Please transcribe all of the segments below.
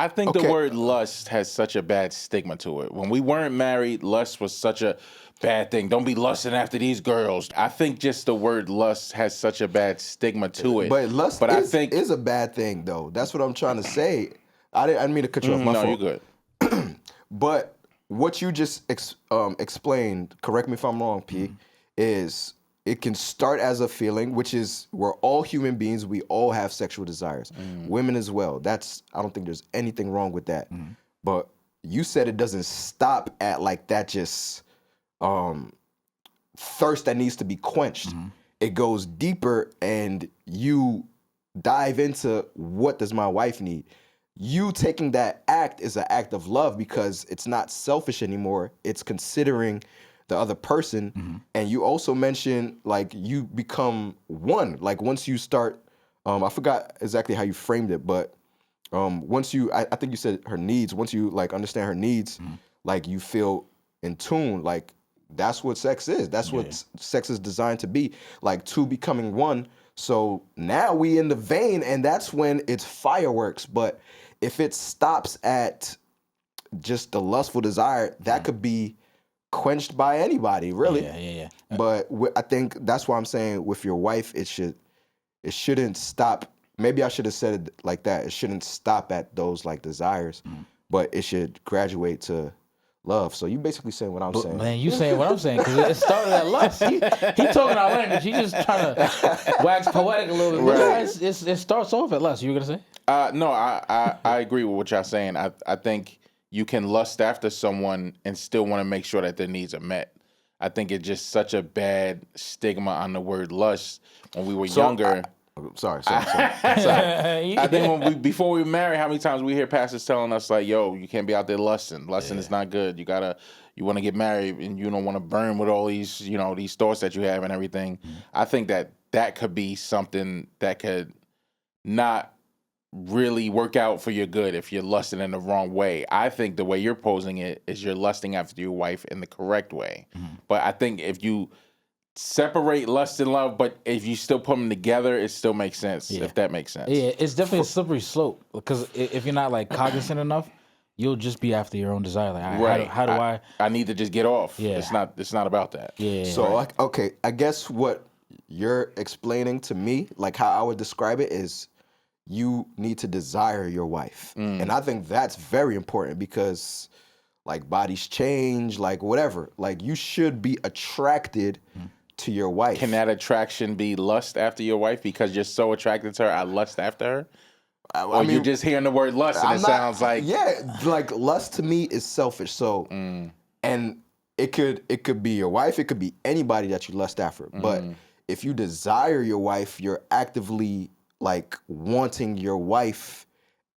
I think the Okay. word lust has such a bad stigma to it. When we weren't married, lust was such a bad thing. Don't be lusting after these girls. I think just the word lust has such a bad stigma to it. But lust But I think is a bad thing, though. That's what I'm trying to say. I didn't mean to cut you off. My no, you're fault. good. But what you just explained, correct me if I'm wrong, P, is it can start as a feeling, which is we're all human beings. We all have sexual desires. Women as well. I don't think there's anything wrong with that. But you said it doesn't stop at like that just thirst that needs to be quenched. It goes deeper and you dive into what does my wife need. You taking that act is an act of love because it's not selfish anymore. It's considering the other person. And you also mentioned like you become one. Like once you start, I forgot exactly how you framed it, but once you, I think you said her needs, once you like understand her needs, like you feel in tune, like that's what sex is. That's what sex is designed to be, like two becoming one. So now we in the vein, and that's when it's fireworks. But if it stops at just the lustful desire, that could be quenched by anybody, really. Yeah. But I think that's why I'm saying with your wife, it shouldn't stop. Maybe I should have said it like that. It shouldn't stop at those like desires, but it should graduate to love. So you basically saying what I'm saying. Man, you saying what I'm saying because it started at lust. He talking our language. He just trying to wax poetic a little bit. Right. It starts off at lust. You were gonna say? No, I agree with what y'all saying. I think you can lust after someone and still want to make sure that their needs are met. I think it's just such a bad stigma on the word lust when we were younger. Sorry. I think before we were married, how many times we hear pastors telling us like, "Yo, you can't be out there lusting. Lusting is not good. You want to get married and you don't want to burn with all these, these thoughts that you have and everything." I think that could be something that could not really work out for your good if you're lusting in the wrong way. I think the way you're posing it is you're lusting after your wife in the correct way. But I think if you separate lust and love, but if you still put them together, it still makes sense, if that makes sense. Yeah, it's definitely a slippery slope because if you're not like cognizant enough, you'll just be after your own desire. Like, Right. How do I? I need to just get off. Yeah. It's not about that. Yeah. So okay, I guess what you're explaining to me, like how I would describe it, is you need to desire your wife, and I think that's very important because, like, bodies change, like whatever. Like you should be attracted to your wife. Can that attraction be lust after your wife because you're so attracted to her? I lust after her. Or you just hearing the word lust and sounds like like lust to me is selfish. So and it could be your wife, it could be anybody that you lust after. But if you desire your wife, you're actively like wanting your wife.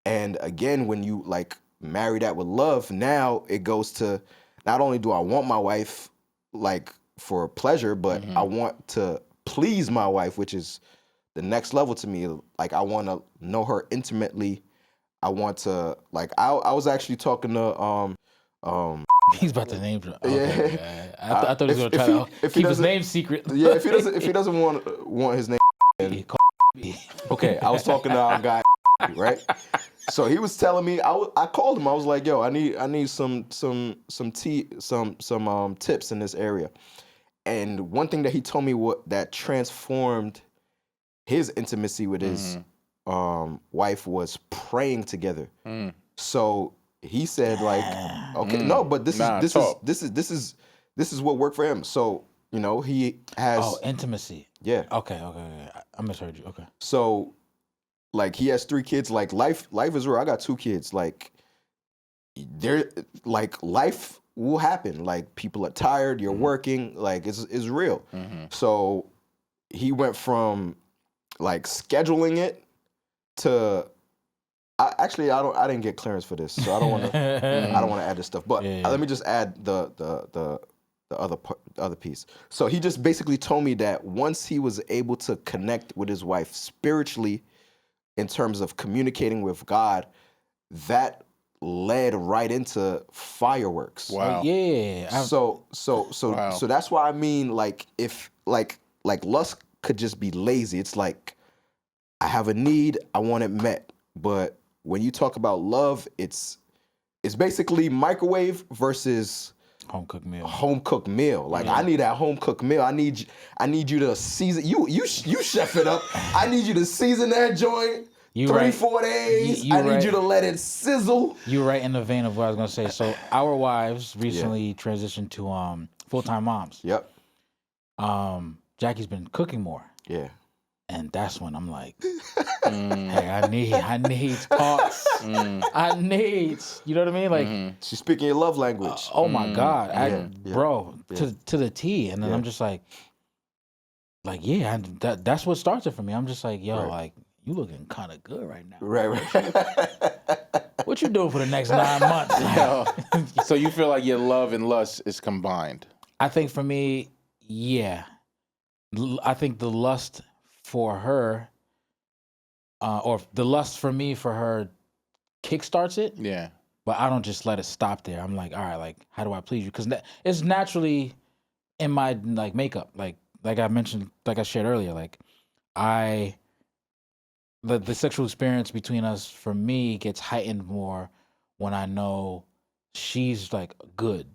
And again, when you like marry that with love, now it goes to not only do I want my wife like for pleasure, but I want to please my wife, which is the next level to me. Like I want to know her intimately. I want to like I was actually talking to He's about to name drop. Yeah. I thought he was gonna try to keep his name secret. Yeah, if he doesn't want his name. Okay, I was talking to our guy, right? So he was telling me, I called him. I was like, "Yo, I need some tips in this area." And one thing that he told me that transformed his intimacy with his wife was praying together. So he said, like, okay, no, but this is what worked for him. So he has intimacy. Yeah. Okay. I misheard you. Okay. So, like, he has 3 kids. Like, life is real. I got 2 kids. Like, life will happen. Like, people are tired. You're working. Like, it's real. So, he went from like scheduling it to. I didn't get clearance for this, so I don't want to. I don't want to add this stuff. But let me just add the other piece. So he just basically told me that once he was able to connect with his wife spiritually, in terms of communicating with God, that led right into fireworks. Wow. So Wow. that's why I mean, like, if like lust could just be lazy. It's like I have a need, I want it met, but when you talk about love, it's basically microwave versus home cooked meal. Like I need that home cooked meal. I need you to season. You chef it up. I need you to season that joint. 3-4 days. I need you to let it sizzle. You're right in the vein of what I was gonna say. So our wives recently transitioned to full-time moms. Yep. Jackie's been cooking more. Yeah. And that's when I'm like, hey, I need pots. I need, you know what I mean? Like she's speaking your love language. Oh my God, bro, to the T. And then I'm just like yeah, that's what starts it for me. I'm just like, yo, like you looking kind of good right now. Right. What you doing for the next 9 months? Yo, so you feel like your love and lust is combined? I think for me, yeah. I think the lust for her, or the lust for me for her, kickstarts it. Yeah. But I don't just let it stop there. I'm like, all right, like, how do I please you? Because it's naturally in my like makeup, like I mentioned, like I shared earlier, like the sexual experience between us for me gets heightened more when I know she's like good.